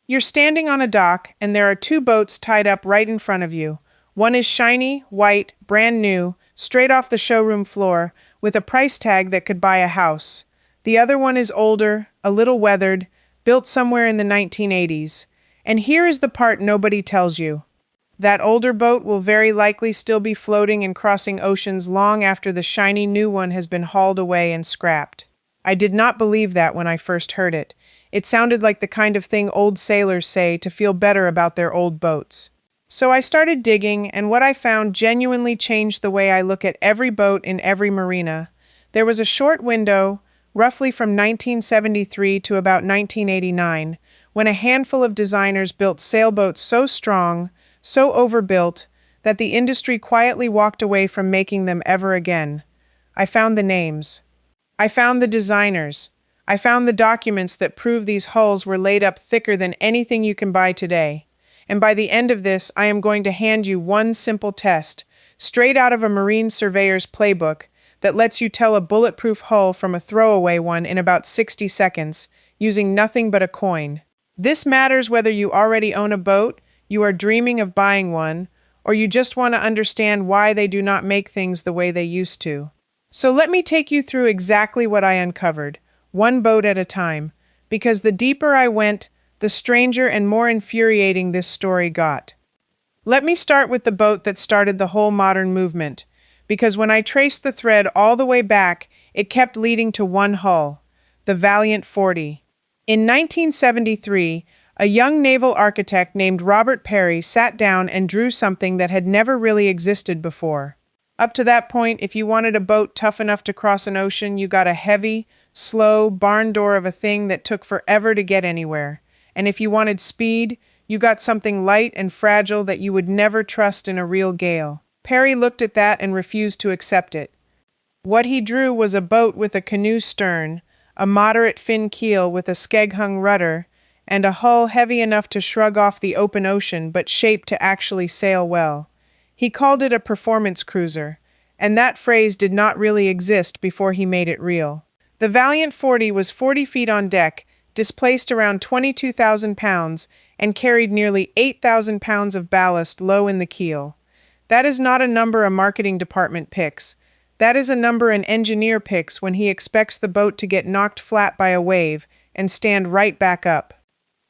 You're standing on a dock, and there are two boats tied up right in front of you. One is shiny, white, brand new, straight off the showroom floor, with a price tag that could buy a house. The other one is older, a little weathered, built somewhere in the 1980s. And here is the part nobody tells you. That older boat will very likely still be floating and crossing oceans long after the shiny new one has been hauled away and scrapped. I did not believe that when I first heard it. It sounded like the kind of thing old sailors say to feel better about their old boats. So I started digging, and what I found genuinely changed the way I look at every boat in every marina. There was a short window, roughly from 1973 to about 1989, when a handful of designers built sailboats so strong, so overbuilt, that the industry quietly walked away from making them ever again. I found the names. I found the designers. I found the documents that prove these hulls were laid up thicker than anything you can buy today. And by the end of this, I am going to hand you one simple test, straight out of a marine surveyor's playbook, that lets you tell a bulletproof hull from a throwaway one in about 60 seconds, using nothing but a coin. This matters whether you already own a boat, you are dreaming of buying one, or you just want to understand why they do not make things the way they used to. So let me take you through exactly what I uncovered, one boat at a time, because the deeper I went, the stranger and more infuriating this story got. Let me start with the boat that started the whole modern movement, because when I traced the thread all the way back, it kept leading to one hull, the Valiant 40. In 1973, a young naval architect named Robert Perry sat down and drew something that had never really existed before. Up to that point, if you wanted a boat tough enough to cross an ocean, you got a heavy, slow barn door of a thing that took forever to get anywhere. And if you wanted speed, you got something light and fragile that you would never trust in a real gale. Perry looked at that and refused to accept it. What he drew was a boat with a canoe stern, a moderate fin keel with a skeg-hung rudder, and a hull heavy enough to shrug off the open ocean but shaped to actually sail well. He called it a performance cruiser, and that phrase did not really exist before he made it real. The Valiant 40 was 40 feet on deck, displaced around 22,000 pounds, and carried nearly 8,000 pounds of ballast low in the keel. That is not a number a marketing department picks. That is a number an engineer picks when he expects the boat to get knocked flat by a wave and stand right back up.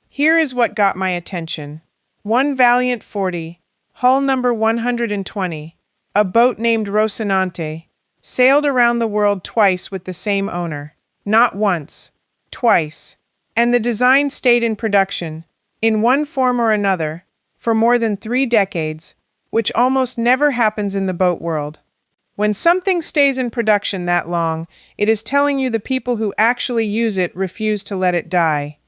Here is what got my attention. One Valiant 40, hull number 120, a boat named Rocinante, sailed around the world twice with the same owner. Not once, twice. And the design stayed in production, in one form or another, for more than 3 decades, which almost never happens in the boat world. When something stays in production that long, it is telling you the people who actually use it refuse to let it die.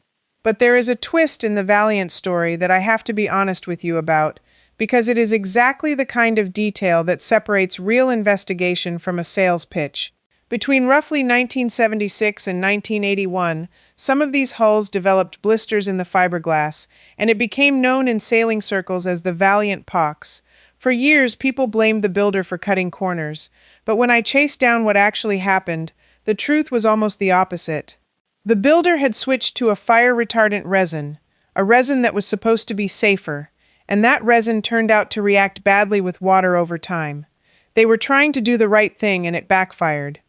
But there is a twist in the Valiant story that I have to be honest with you about, because it is exactly the kind of detail that separates real investigation from a sales pitch. Between roughly 1976 and 1981, some of these hulls developed blisters in the fiberglass, and it became known in sailing circles as the Valiant pox. For years, people blamed the builder for cutting corners, but when I chased down what actually happened, the truth was almost the opposite. The builder had switched to a fire-retardant resin, a resin that was supposed to be safer, and that resin turned out to react badly with water over time. They were trying to do the right thing, and it backfired.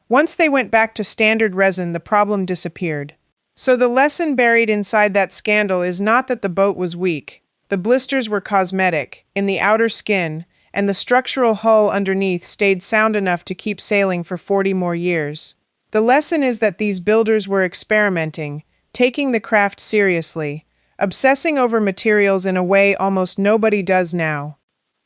Once they went back to standard resin, the problem disappeared. So the lesson buried inside that scandal is not that the boat was weak. The blisters were cosmetic, in the outer skin, and the structural hull underneath stayed sound enough to keep sailing for 40 more years. The lesson is that these builders were experimenting, taking the craft seriously, obsessing over materials in a way almost nobody does now.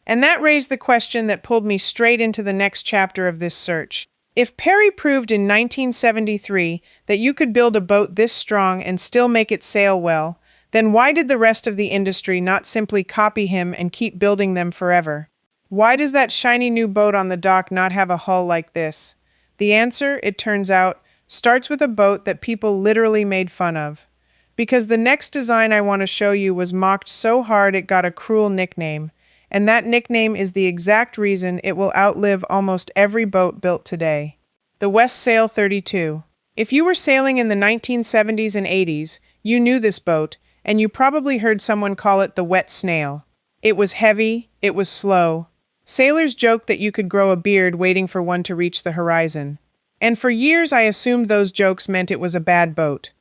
And that raised the question that pulled me straight into the next chapter of this search. If Perry proved in 1973 that you could build a boat this strong and still make it sail well, then why did the rest of the industry not simply copy him and keep building them forever? Why does that shiny new boat on the dock not have a hull like this? The answer, it turns out, starts with a boat that people literally made fun of. Because the next design I want to show you was mocked so hard it got a cruel nickname, and that nickname is the exact reason it will outlive almost every boat built today. The Westsail 32. If you were sailing in the 1970s and 80s, you knew this boat, and you probably heard someone call it the wet snail. It was heavy, it was slow. Sailors joked that you could grow a beard waiting for one to reach the horizon. And for years I assumed those jokes meant it was a bad boat.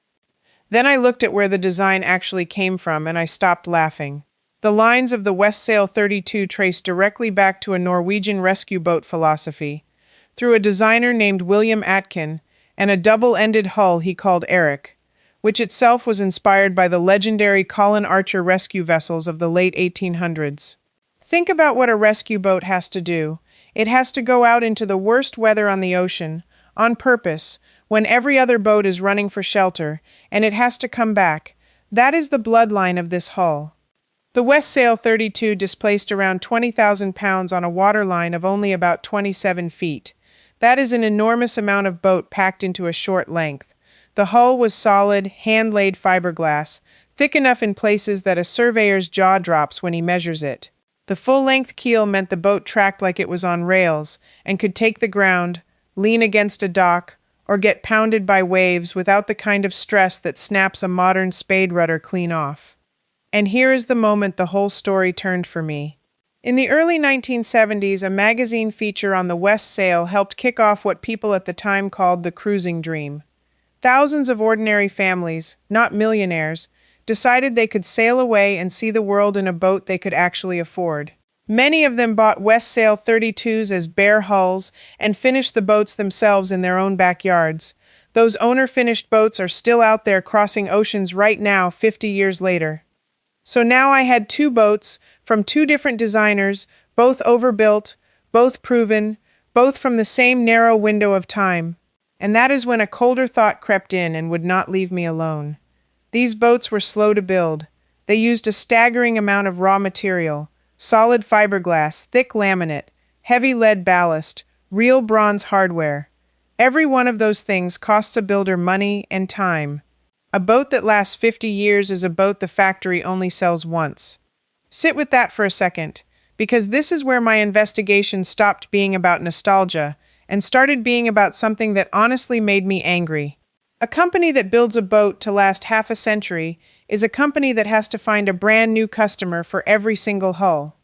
Then I looked at where the design actually came from and I stopped laughing. The lines of the Westsail 32 trace directly back to a Norwegian rescue boat philosophy, through a designer named William Atkin, and a double-ended hull he called Eric, which itself was inspired by the legendary Colin Archer rescue vessels of the late 1800s. Think about what a rescue boat has to do. It has to go out into the worst weather on the ocean, on purpose, when every other boat is running for shelter, and it has to come back. That is the bloodline of this hull. The Westsail 32 displaced around 20,000 pounds on a waterline of only about 27 feet. That is an enormous amount of boat packed into a short length. The hull was solid, hand-laid fiberglass, thick enough in places that a surveyor's jaw drops when he measures it. The full-length keel meant the boat tracked like it was on rails and could take the ground, lean against a dock, or get pounded by waves without the kind of stress that snaps a modern spade rudder clean off. And here is the moment the whole story turned for me. In the early 1970s, a magazine feature on the Westsail helped kick off what people at the time called the cruising dream. Thousands of ordinary families, not millionaires, decided they could sail away and see the world in a boat they could actually afford. Many of them bought Westsail 32s as bare hulls and finished the boats themselves in their own backyards. Those owner-finished boats are still out there crossing oceans right now, 50 years later. So now I had two boats from two different designers, both overbuilt, both proven, both from the same narrow window of time. And that is when a colder thought crept in and would not leave me alone. These boats were slow to build. They used a staggering amount of raw material, solid fiberglass, thick laminate, heavy lead ballast, real bronze hardware. Every one of those things costs a builder money and time. A boat that lasts 50 years is a boat the factory only sells once. Sit with that for a second, because this is where my investigation stopped being about nostalgia and started being about something that honestly made me angry. A company that builds a boat to last half a century is a company that has to find a brand new customer for every single hull.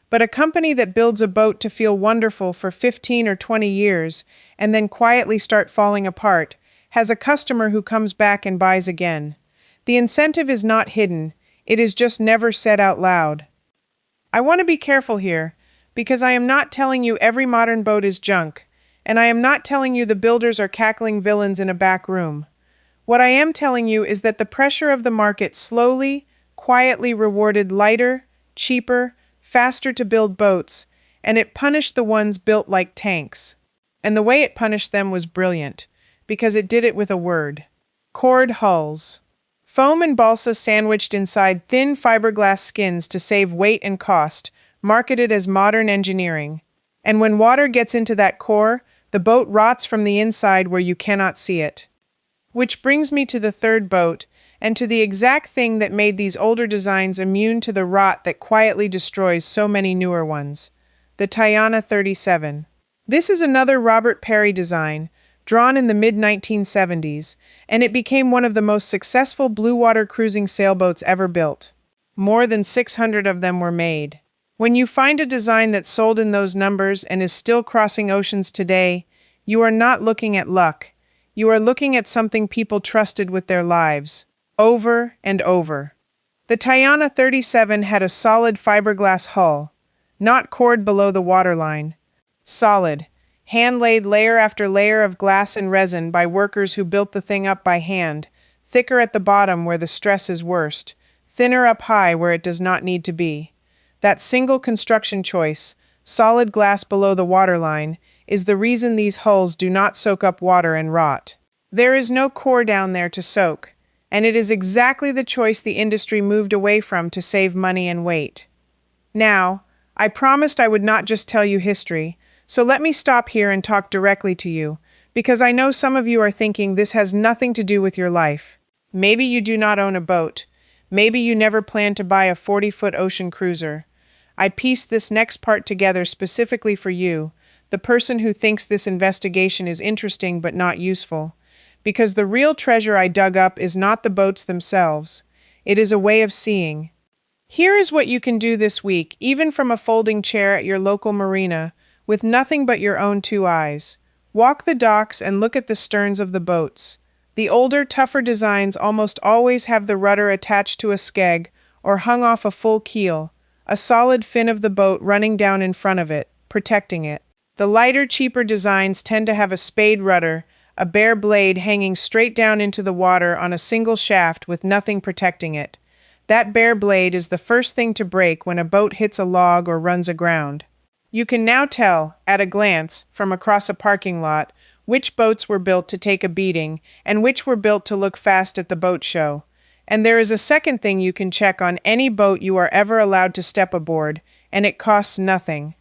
But a company that builds a boat to feel wonderful for 15 or 20 years and then quietly start falling apart has a customer who comes back and buys again. The incentive is not hidden, it is just never said out loud. I want to be careful here, because I am not telling you every modern boat is junk, and I am not telling you the builders are cackling villains in a back room. What I am telling you is that the pressure of the market slowly, quietly rewarded lighter, cheaper, faster to build boats, and it punished the ones built like tanks. And the way it punished them was brilliant, because it did it with a word. Cord hulls. Foam and balsa sandwiched inside thin fiberglass skins to save weight and cost, marketed as modern engineering. And when water gets into that core, the boat rots from the inside where you cannot see it. Which brings me to the third boat, and to the exact thing that made these older designs immune to the rot that quietly destroys so many newer ones. The Tayana 37. This is another Robert Perry design, drawn in the mid-1970s, and it became one of the most successful blue-water cruising sailboats ever built. More than 600 of them were made. When you find a design that sold in those numbers and is still crossing oceans today, you are not looking at luck. You are looking at something people trusted with their lives, over and over. The Tayana 37 had a solid fiberglass hull, not cored below the waterline. Solid, hand-laid layer after layer of glass and resin by workers who built the thing up by hand, thicker at the bottom where the stress is worst, thinner up high where it does not need to be. That single construction choice, solid glass below the waterline, is the reason these hulls do not soak up water and rot. There is no core down there to soak, and it is exactly the choice the industry moved away from to save money and weight. Now, I promised I would not just tell you history, so let me stop here and talk directly to you, because I know some of you are thinking this has nothing to do with your life. Maybe you do not own a boat. Maybe you never plan to buy a 40-foot ocean cruiser. I pieced this next part together specifically for you, the person who thinks this investigation is interesting but not useful. Because the real treasure I dug up is not the boats themselves. it is a way of seeing. Here is what you can do this week, even from a folding chair at your local marina, with nothing but your own two eyes. Walk the docks and look at the sterns of the boats. The older, tougher designs almost always have the rudder attached to a skeg or hung off a full keel, a solid fin of the boat running down in front of it, protecting it. The lighter, cheaper designs tend to have a spade rudder, a bare blade hanging straight down into the water on a single shaft with nothing protecting it. That bare blade is the first thing to break when a boat hits a log or runs aground. You can now tell, at a glance, from across a parking lot, which boats were built to take a beating and which were built to look fast at the boat show. And there is a second thing you can check on any boat you are ever allowed to step aboard, and it costs nothing.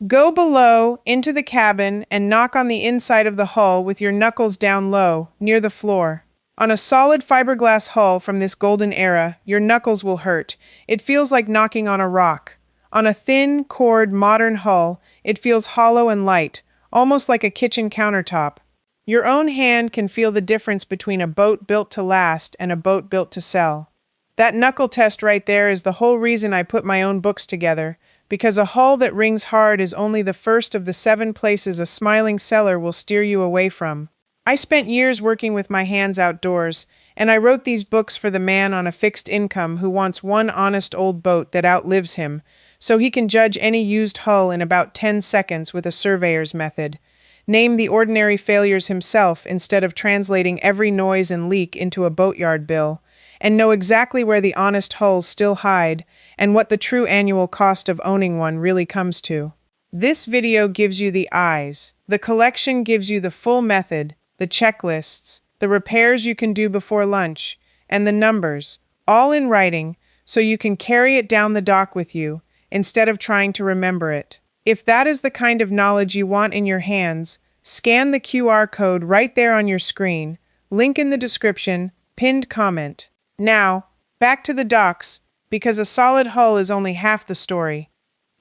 Go below, into the cabin, and knock on the inside of the hull with your knuckles down low, near the floor. On a solid fiberglass hull from this golden era, your knuckles will hurt. It feels like knocking on a rock. On a thin, cord, modern hull, it feels hollow and light, almost like a kitchen countertop. Your own hand can feel the difference between a boat built to last and a boat built to sell. That knuckle test right there is the whole reason I put my own books together, because a hull that rings hard is only the first of the 7 places a smiling seller will steer you away from. I spent years working with my hands outdoors, and I wrote these books for the man on a fixed income who wants one honest old boat that outlives him, so he can judge any used hull in about 10 seconds with a surveyor's method. Name the ordinary failures himself instead of translating every noise and leak into a boatyard bill, and know exactly where the honest hulls still hide and what the true annual cost of owning one really comes to. This video gives you the eyes. The collection gives you the full method, the checklists, the repairs you can do before lunch, and the numbers, all in writing, so you can carry it down the dock with you instead of trying to remember it. If that is the kind of knowledge you want in your hands, scan the QR code right there on your screen, link in the description, pinned comment. Now, back to the docks, because a solid hull is only half the story.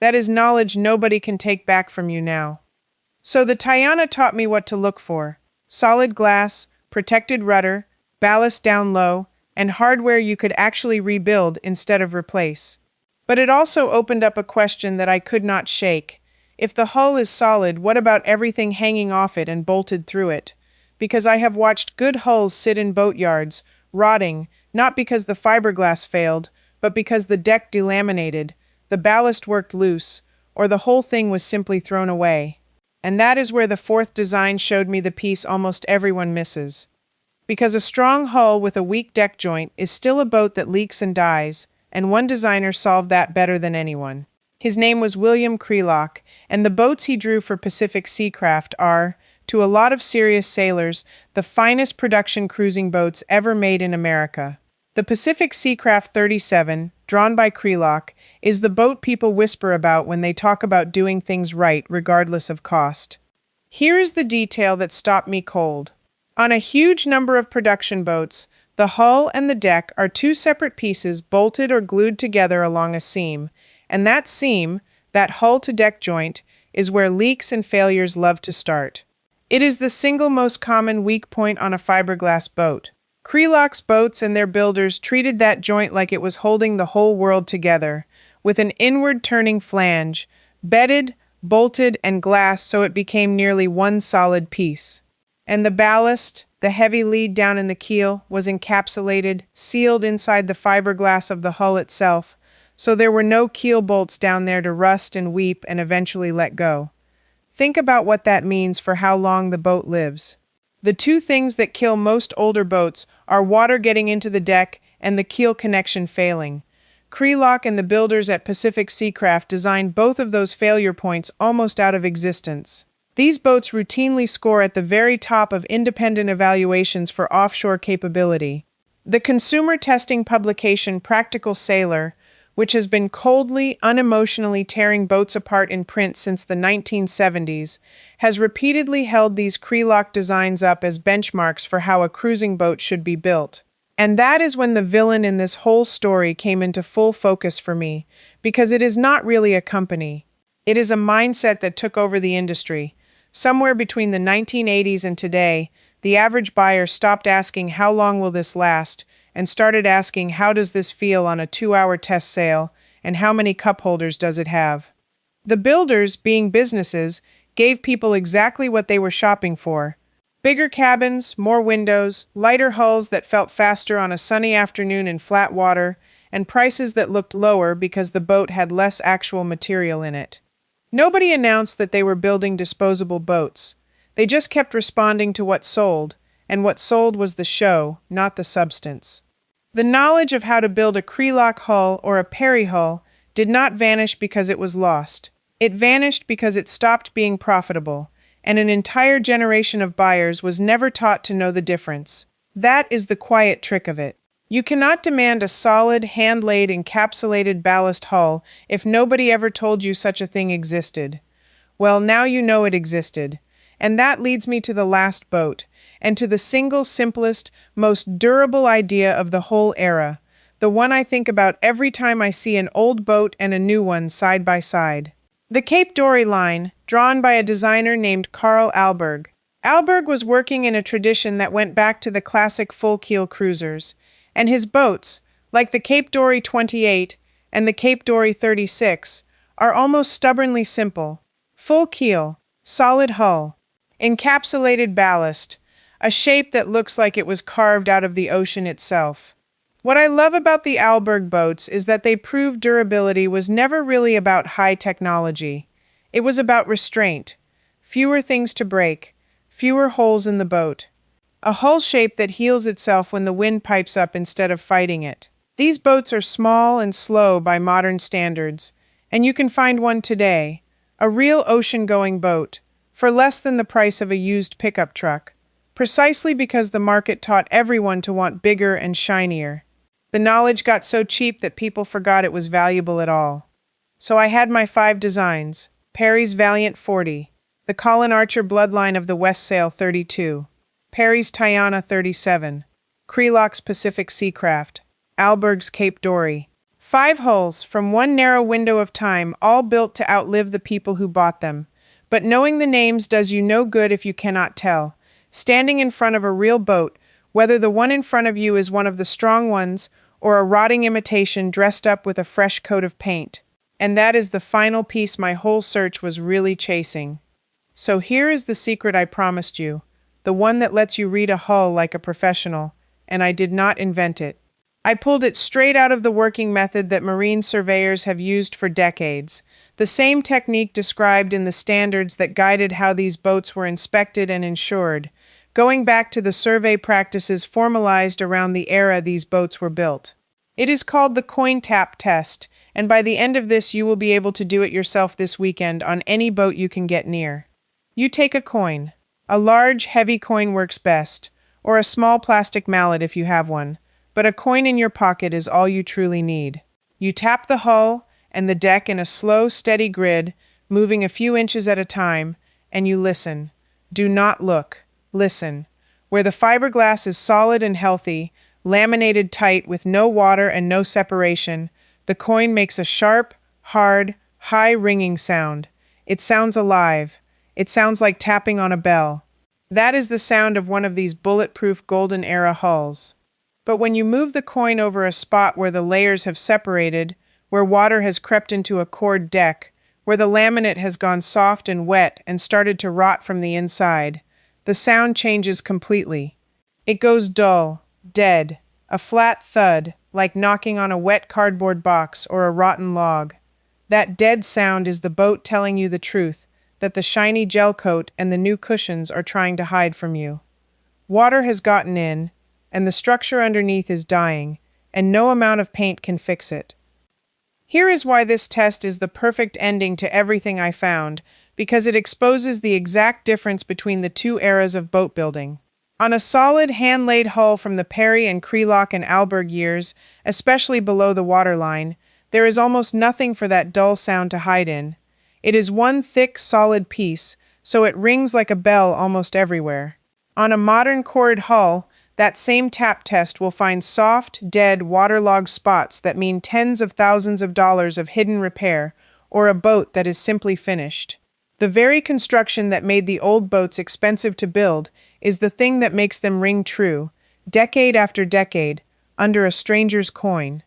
That is knowledge nobody can take back from you now. So the Tayana taught me what to look for: solid glass, protected rudder, ballast down low, and hardware you could actually rebuild instead of replace. But it also opened up a question that I could not shake. If the hull is solid, what about everything hanging off it and bolted through it? Because I have watched good hulls sit in boatyards, rotting, not because the fiberglass failed, but because the deck delaminated, the ballast worked loose, or the whole thing was simply thrown away. And that is where the fourth design showed me the piece almost everyone misses. Because a strong hull with a weak deck joint is still a boat that leaks and dies, and one designer solved that better than anyone. His name was William Krelock, and the boats he drew for Pacific Seacraft are, to a lot of serious sailors, the finest production cruising boats ever made in America. The Pacific Seacraft 37, drawn by Krelock, is the boat people whisper about when they talk about doing things right regardless of cost. Here is the detail that stopped me cold. On a huge number of production boats, the hull and the deck are 2 separate pieces bolted or glued together along a seam, and that seam, that hull-to-deck joint, is where leaks and failures love to start. It is the single most common weak point on a fiberglass boat. Krelock's boats and their builders treated that joint like it was holding the whole world together, with an inward-turning flange, bedded, bolted, and glassed so it became nearly one solid piece. And the ballast, the heavy lead down in the keel, was encapsulated, sealed inside the fiberglass of the hull itself, so there were no keel bolts down there to rust and weep and eventually let go. Think about what that means for how long the boat lives. The 2 things that kill most older boats are water getting into the deck and the keel connection failing. Krelock and the builders at Pacific Seacraft designed both of those failure points almost out of existence. These boats routinely score at the very top of independent evaluations for offshore capability. The consumer testing publication Practical Sailor, which has been coldly, unemotionally tearing boats apart in print since the 1970s, has repeatedly held these Krelock designs up as benchmarks for how a cruising boat should be built. And that is when the villain in this whole story came into full focus for me, because it is not really a company. It is a mindset that took over the industry. Somewhere between the 1980s and today, the average buyer stopped asking how long will this last, and started asking, how does this feel on a 2-hour test sail, and how many cup holders does it have? The builders, being businesses, gave people exactly what they were shopping for. Bigger cabins, more windows, lighter hulls that felt faster on a sunny afternoon in flat water, and prices that looked lower because the boat had less actual material in it. Nobody announced that they were building disposable boats. They just kept responding to what sold, and what sold was the show, not the substance. The knowledge of how to build a Krelock hull or a Perry hull did not vanish because it was lost. It vanished because it stopped being profitable, and an entire generation of buyers was never taught to know the difference. That is the quiet trick of it. You cannot demand a solid, hand-laid, encapsulated ballast hull if nobody ever told you such a thing existed. Well, now you know it existed. And that leads me to the last boat, and to the single, simplest, most durable idea of the whole era, the one I think about every time I see an old boat and a new one side by side. The Cape Dory line, drawn by a designer named Carl Alberg. Alberg was working in a tradition that went back to the classic full-keel cruisers, and his boats, like the Cape Dory 28 and the Cape Dory 36, are almost stubbornly simple. Full keel, solid hull, encapsulated ballast, a shape that looks like it was carved out of the ocean itself. What I love about the Alberg boats is that they prove durability was never really about high technology. It was about restraint, fewer things to break, fewer holes in the boat. A hull shape that heals itself when the wind pipes up instead of fighting it. These boats are small and slow by modern standards, and you can find one today, a real ocean-going boat, for less than the price of a used pickup truck, precisely because the market taught everyone to want bigger and shinier. The knowledge got so cheap that people forgot it was valuable at all. So I had my 5 designs: Perry's Valiant 40, the Colin Archer bloodline of the Westsail 32, Perry's Tayana 37, Krelock's Pacific Seacraft, Alberg's Cape Dory. 5 hulls from one narrow window of time, all built to outlive the people who bought them. But knowing the names does you no good if you cannot tell. Standing in front of a real boat, whether the one in front of you is one of the strong ones or a rotting imitation dressed up with a fresh coat of paint. And that is the final piece my whole search was really chasing. So here is the secret I promised you, the one that lets you read a hull like a professional, and I did not invent it. I pulled it straight out of the working method that marine surveyors have used for decades, the same technique described in the standards that guided how these boats were inspected and insured, going back to the survey practices formalized around the era these boats were built. It is called the coin tap test, and by the end of this you will be able to do it yourself this weekend on any boat you can get near. You take a coin. A large, heavy coin works best, or a small plastic mallet if you have one, but a coin in your pocket is all you truly need. You tap the hull and the deck in a slow, steady grid, moving a few inches at a time, and you listen. Do not look. Listen. Where the fiberglass is solid and healthy, laminated tight with no water and no separation, the coin makes a sharp, hard, high ringing sound. It sounds alive. It sounds like tapping on a bell. That is the sound of one of these bulletproof golden era hulls. But when you move the coin over a spot where the layers have separated, where water has crept into a cored deck, where the laminate has gone soft and wet and started to rot from the inside, the sound changes completely. It goes dull, dead, a flat thud, like knocking on a wet cardboard box or a rotten log. That dead sound is the boat telling you the truth, that the shiny gel coat and the new cushions are trying to hide from you. Water has gotten in, and the structure underneath is dying, and no amount of paint can fix it. Here is why this test is the perfect ending to everything I found, because it exposes the exact difference between the two eras of boat building. On a solid, hand-laid hull from the Perry and Krelock and Alberg years, especially below the waterline, there is almost nothing for that dull sound to hide in. It is one thick, solid piece, so it rings like a bell almost everywhere. On a modern cored hull, that same tap test will find soft, dead, waterlogged spots that mean tens of thousands of dollars of hidden repair, or a boat that is simply finished. The very construction that made the old boats expensive to build is the thing that makes them ring true, decade after decade, under a stranger's coin.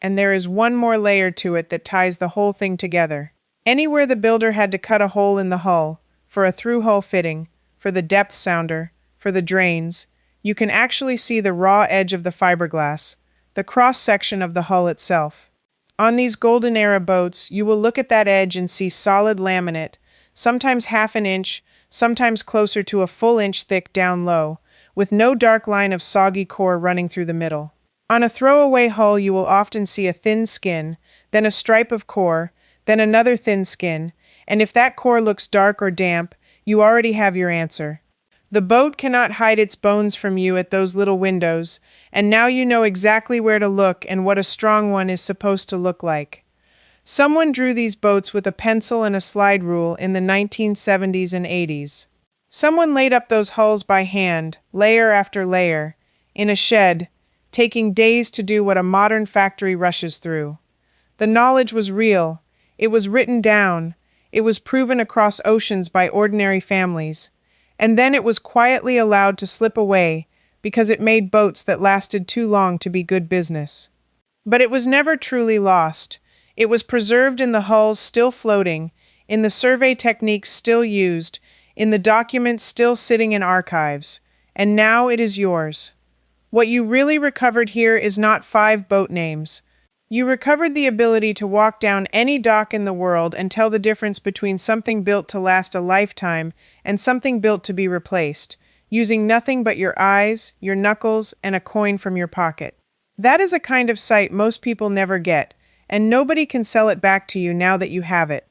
And there is one more layer to it that ties the whole thing together. Anywhere the builder had to cut a hole in the hull, for a through-hull fitting, for the depth sounder, for the drains, you can actually see the raw edge of the fiberglass, the cross-section of the hull itself. On these golden era boats, you will look at that edge and see solid laminate, sometimes half an inch, sometimes closer to a full inch thick down low, with no dark line of soggy core running through the middle. On a throwaway hull, you will often see a thin skin, then a stripe of core, then another thin skin, and if that core looks dark or damp, you already have your answer. The boat cannot hide its bones from you at those little windows, and now you know exactly where to look and what a strong one is supposed to look like. Someone drew these boats with a pencil and a slide rule in the 1970s and 80s. Someone laid up those hulls by hand, layer after layer, in a shed, taking days to do what a modern factory rushes through. The knowledge was real. It was written down. It was proven across oceans by ordinary families. And then it was quietly allowed to slip away because it made boats that lasted too long to be good business. But it was never truly lost. It was preserved in the hulls still floating, in the survey techniques still used, in the documents still sitting in archives. And now it is yours. What you really recovered here is not 5 boat names. You recovered the ability to walk down any dock in the world and tell the difference between something built to last a lifetime and something built to be replaced, using nothing but your eyes, your knuckles, and a coin from your pocket. That is a kind of sight most people never get, and nobody can sell it back to you now that you have it.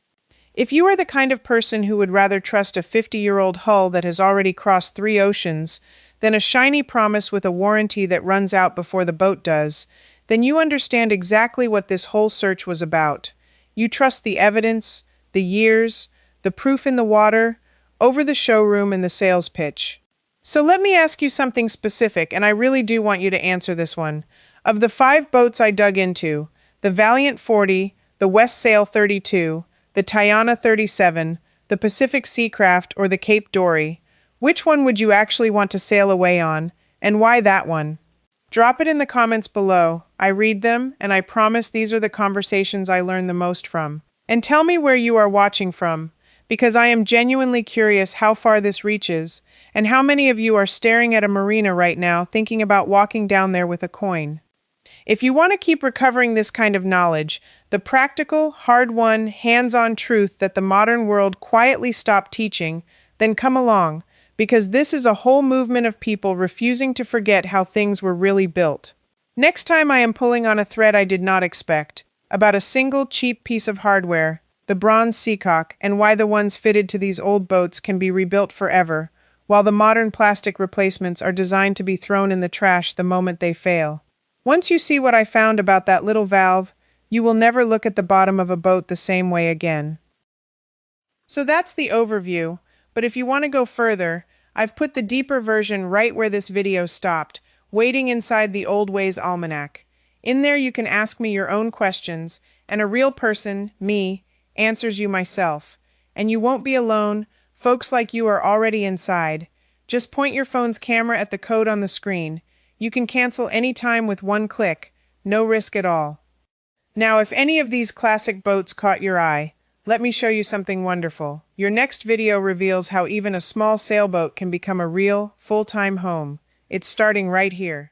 If you are the kind of person who would rather trust a 50-year-old hull that has already crossed 3 oceans than a shiny promise with a warranty that runs out before the boat does, then you understand exactly what this whole search was about. You trust the evidence, the years, the proof in the water, over the showroom and the sales pitch. So let me ask you something specific, and I really do want you to answer this one. Of the 5 boats I dug into, the Valiant 40, the Westsail 32, the Tayana 37, the Pacific Seacraft, or the Cape Dory, which one would you actually want to sail away on, and why that one? Drop it in the comments below. I read them, and I promise these are the conversations I learn the most from. And tell me where you are watching from, because I am genuinely curious how far this reaches, and how many of you are staring at a marina right now thinking about walking down there with a coin. If you want to keep recovering this kind of knowledge, the practical, hard-won, hands-on truth that the modern world quietly stopped teaching, then come along, because this is a whole movement of people refusing to forget how things were really built. Next time I am pulling on a thread I did not expect, about a single cheap piece of hardware, the bronze seacock, and why the ones fitted to these old boats can be rebuilt forever, while the modern plastic replacements are designed to be thrown in the trash the moment they fail. Once you see what I found about that little valve, you will never look at the bottom of a boat the same way again. So that's the overview. But if you want to go further, I've put the deeper version right where this video stopped, waiting inside the Old Ways Almanac. In there you can ask me your own questions, and a real person, me, answers you myself. And you won't be alone. Folks like you are already inside. Just point your phone's camera at the code on the screen. You can cancel any time with one click, no risk at all. Now, if any of these classic boats caught your eye, let me show you something wonderful. Your next video reveals how even a small sailboat can become a real, full-time home. It's starting right here.